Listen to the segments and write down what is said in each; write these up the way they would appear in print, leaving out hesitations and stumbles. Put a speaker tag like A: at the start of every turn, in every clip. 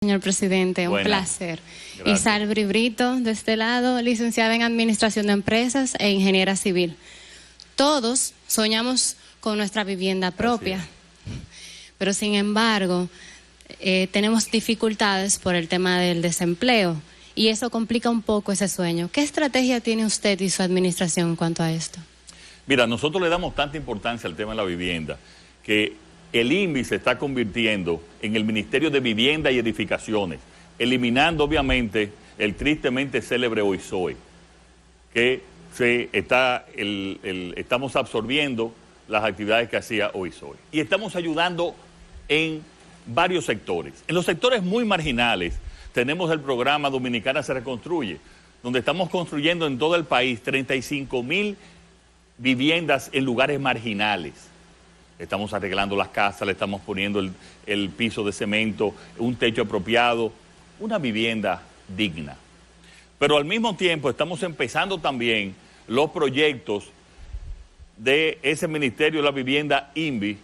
A: Señor presidente, un placer.
B: Gracias.
A: Isabri Brito, de este lado, licenciada en Administración de Empresas e ingeniera civil. Todos soñamos con nuestra vivienda propia, pero sin embargo, tenemos dificultades por el tema del desempleo y eso complica un poco ese sueño. ¿Qué estrategia tiene usted y su administración en cuanto a esto?
B: Mira, nosotros le damos tanta importancia al tema de la vivienda que el INVI se está convirtiendo en el Ministerio de Vivienda y Edificaciones, eliminando obviamente el tristemente célebre OISOE, que estamos absorbiendo las actividades que hacía OISOE. Y estamos ayudando en varios sectores. En los sectores muy marginales tenemos el programa Dominicana se reconstruye, donde estamos construyendo en todo el país 35,000 viviendas en lugares marginales. Estamos arreglando las casas, le estamos poniendo el piso de cemento, un techo apropiado, una vivienda digna. Pero al mismo tiempo estamos empezando también los proyectos de ese Ministerio de la Vivienda INVI,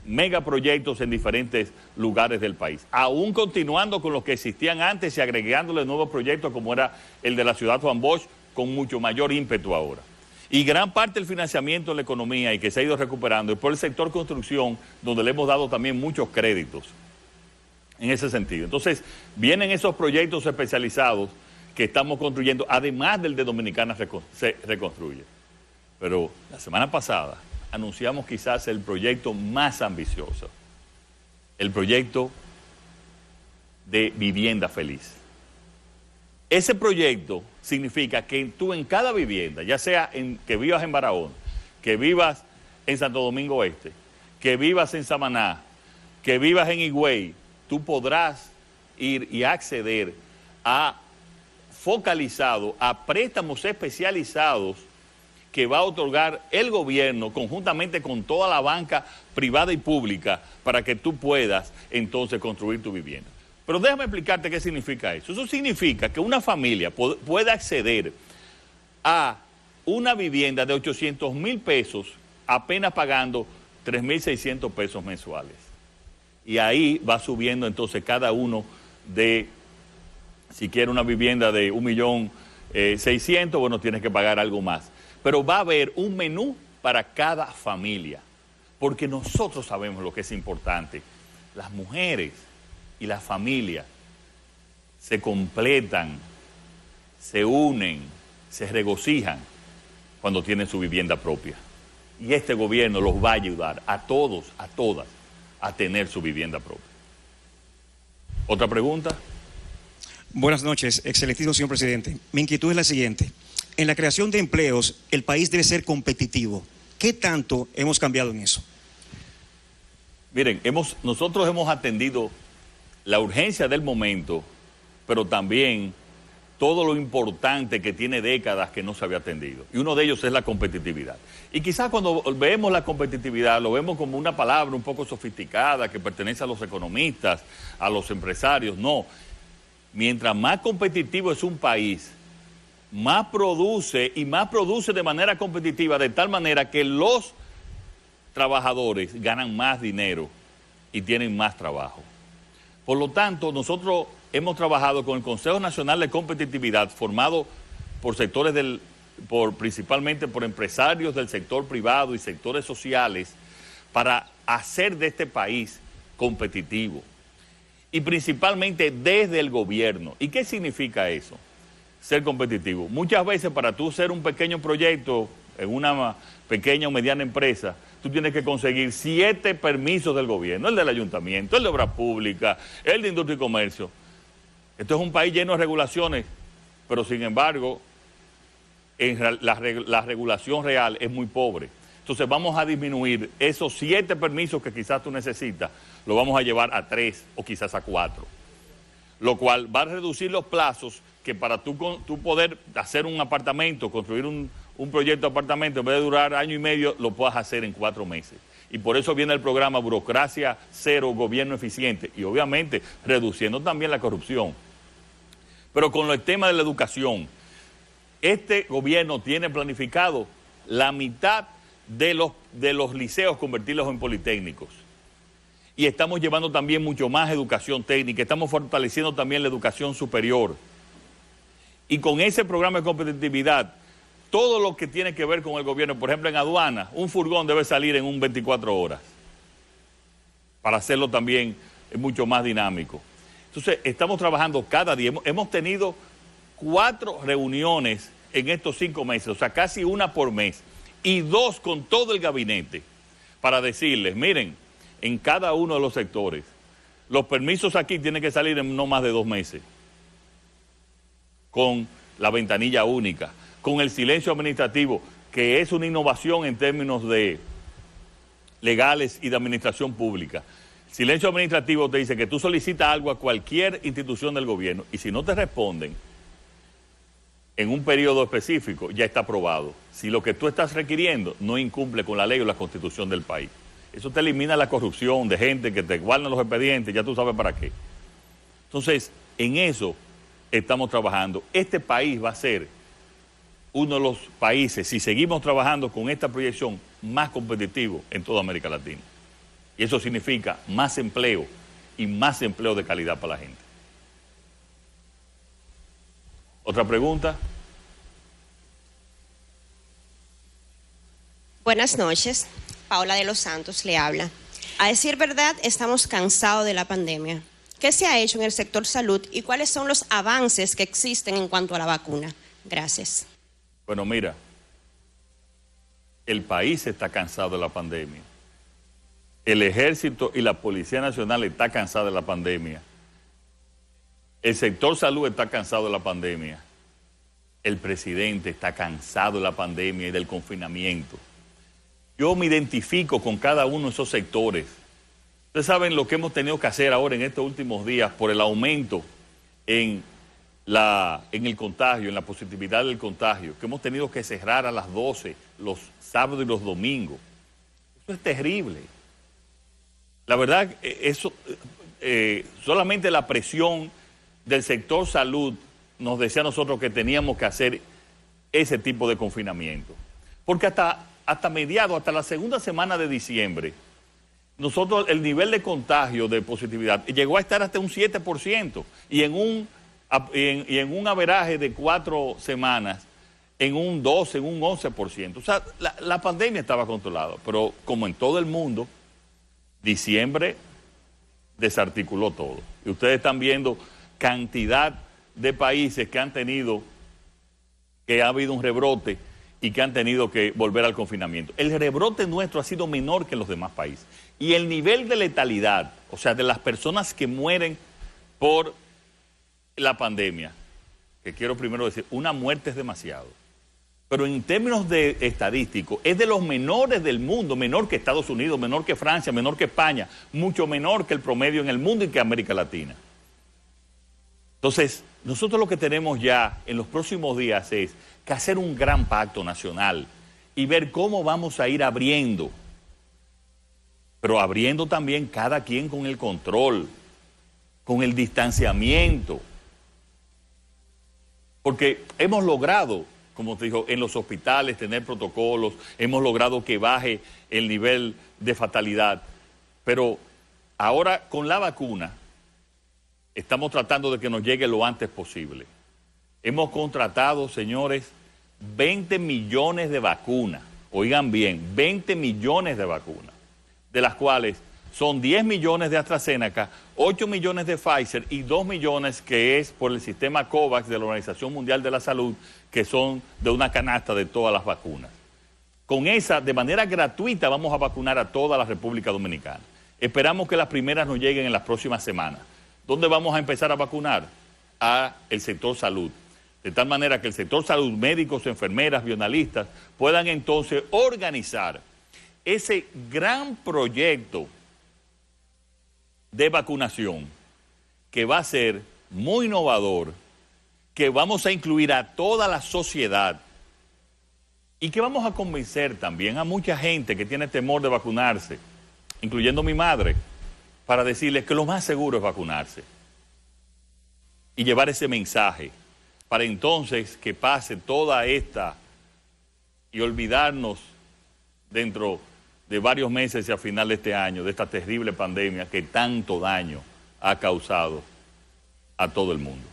B: megaproyectos en diferentes lugares del país. Aún continuando con los que existían antes y agregándole nuevos proyectos como era el de la ciudad Juan Bosch, con mucho mayor ímpetu ahora. Y gran parte del financiamiento de la economía y que se ha ido recuperando es por el sector construcción, donde le hemos dado también muchos créditos en ese sentido. Entonces, vienen esos proyectos especializados que estamos construyendo, además del de Dominicana se reconstruye. Pero la semana pasada anunciamos quizás el proyecto más ambicioso, el proyecto de vivienda feliz. Ese proyecto significa que tú en cada vivienda, ya sea que vivas en Barahona, que vivas en Santo Domingo Este, que vivas en Samaná, que vivas en Higüey, tú podrás ir y acceder a préstamos especializados que va a otorgar el gobierno conjuntamente con toda la banca privada y pública para que tú puedas entonces construir tu vivienda. Pero déjame explicarte qué significa eso. Eso significa que una familia puede acceder a una vivienda de 800,000 pesos apenas pagando 3,600 pesos mensuales. Y ahí va subiendo entonces cada uno si quiere una vivienda de 1,600,000, bueno, tienes que pagar algo más. Pero va a haber un menú para cada familia, porque nosotros sabemos lo que es importante. Las mujeres y la familia se completan, se unen, se regocijan cuando tienen su vivienda propia. Y este gobierno los va a ayudar a todos, a todas, a tener su vivienda propia. ¿Otra pregunta?
C: Buenas noches, excelentísimo señor presidente. Mi inquietud es la siguiente. En la creación de empleos, el país debe ser competitivo. ¿Qué tanto hemos cambiado en eso?
B: Miren, nosotros hemos atendido la urgencia del momento, pero también todo lo importante que tiene décadas que no se había atendido. Y uno de ellos es la competitividad. Y quizás cuando vemos la competitividad, lo vemos como una palabra un poco sofisticada que pertenece a los economistas, a los empresarios. No. Mientras más competitivo es un país, más produce y más produce de manera competitiva, de tal manera que los trabajadores ganan más dinero y tienen más trabajo. Por lo tanto, nosotros hemos trabajado con el Consejo Nacional de Competitividad, formado por sectores principalmente por empresarios del sector privado y sectores sociales, para hacer de este país competitivo. Y principalmente desde el gobierno. ¿Y qué significa eso? Ser competitivo. Muchas veces para tú ser un pequeño proyecto en una pequeña o mediana empresa, tú tienes que conseguir 7 permisos del gobierno, el del ayuntamiento, el de obra pública, el de industria y comercio. Esto es un país lleno de regulaciones, pero sin embargo, la regulación real es muy pobre. Entonces vamos a disminuir esos 7 permisos que quizás tú necesitas, lo vamos a llevar a 3 o quizás a 4. Lo cual va a reducir los plazos que para tú poder hacer un apartamento, construir un proyecto de apartamento, en vez de durar año y medio, lo puedas hacer en 4 meses. Y por eso viene el programa Burocracia Cero, Gobierno Eficiente, y obviamente reduciendo también la corrupción. Pero con el tema de la educación, este gobierno tiene planificado la mitad de los liceos convertirlos en politécnicos. y estamos llevando también mucho más educación técnica, estamos fortaleciendo también la educación superior. Y con ese programa de competitividad, todo lo que tiene que ver con el gobierno, por ejemplo en aduana, un furgón debe salir en un 24 horas, para hacerlo también mucho más dinámico. Entonces, estamos trabajando cada día. Hemos tenido 4 reuniones en estos 5 meses, o sea, casi una por mes, y 2 con todo el gabinete, para decirles, miren, en cada uno de los sectores, los permisos aquí tienen que salir en no más de 2 meses, con la ventanilla única, con el silencio administrativo, que es una innovación en términos de legales y de administración pública. Silencio administrativo te dice que tú solicitas algo a cualquier institución del gobierno y si no te responden en un periodo específico, ya está aprobado. Si lo que tú estás requiriendo no incumple con la ley o la constitución del país. Eso te elimina la corrupción de gente que te guardan los expedientes, ya tú sabes para qué. Entonces, en eso estamos trabajando. Este país va a ser uno de los países, si seguimos trabajando con esta proyección, más competitivo en toda América Latina. Y eso significa más empleo y más empleo de calidad para la gente. ¿Otra pregunta?
D: Buenas noches. Paola de los Santos le habla. A decir verdad, estamos cansados de la pandemia. ¿Qué se ha hecho en el sector salud y cuáles son los avances que existen en cuanto a la vacuna? Gracias.
B: Bueno, mira, el país está cansado de la pandemia. El Ejército y la Policía Nacional está cansada de la pandemia. El sector salud está cansado de la pandemia. El presidente está cansado de la pandemia y del confinamiento. Yo me identifico con cada uno de esos sectores. Ustedes saben lo que hemos tenido que hacer ahora en estos últimos días por el aumento en el contagio, en la positividad del contagio, que hemos tenido que cerrar a las 12 los sábados y los domingos. Eso es terrible. La verdad, eso, solamente la presión del sector salud nos decía a nosotros que teníamos que hacer ese tipo de confinamiento. Porque hasta mediados, hasta la segunda semana de diciembre, nosotros el nivel de contagio, de positividad, llegó a estar hasta un 7%. Y en un averaje de 4 semanas, en un 12, en un 11%. O sea, la pandemia estaba controlada. Pero como en todo el mundo, diciembre desarticuló todo. Y ustedes están viendo cantidad de países que han tenido, que ha habido un rebrote y que han tenido que volver al confinamiento. El rebrote nuestro ha sido menor que en los demás países. Y el nivel de letalidad, o sea, de las personas que mueren por la pandemia, que quiero primero decir, una muerte es demasiado. Pero en términos de estadístico, es de los menores del mundo, menor que Estados Unidos, menor que Francia, menor que España, mucho menor que el promedio en el mundo y que América Latina. Entonces, nosotros lo que tenemos ya en los próximos días es que hacer un gran pacto nacional y ver cómo vamos a ir abriendo, pero abriendo también cada quien con el control, con el distanciamiento. Porque hemos logrado, como te digo, en los hospitales tener protocolos, hemos logrado que baje el nivel de fatalidad, pero ahora con la vacuna estamos tratando de que nos llegue lo antes posible. Hemos contratado, señores, 20 millones de vacunas, oigan bien, 20 millones de vacunas, de las cuales son 10 millones de AstraZeneca, 8 millones de Pfizer y 2 millones que es por el sistema COVAX de la Organización Mundial de la Salud, que son de una canasta de todas las vacunas. Con esa, de manera gratuita, vamos a vacunar a toda la República Dominicana. Esperamos que las primeras nos lleguen en las próximas semanas. ¿Dónde vamos a empezar a vacunar? A el sector salud. De tal manera que el sector salud, médicos, enfermeras, bioanalistas, puedan entonces organizar ese gran proyecto de vacunación que va a ser muy innovador, que vamos a incluir a toda la sociedad y que vamos a convencer también a mucha gente que tiene temor de vacunarse, incluyendo mi madre, para decirles que lo más seguro es vacunarse y llevar ese mensaje para entonces que pase toda esta y olvidarnos dentro de varios meses y a final de este año, de esta terrible pandemia que tanto daño ha causado a todo el mundo.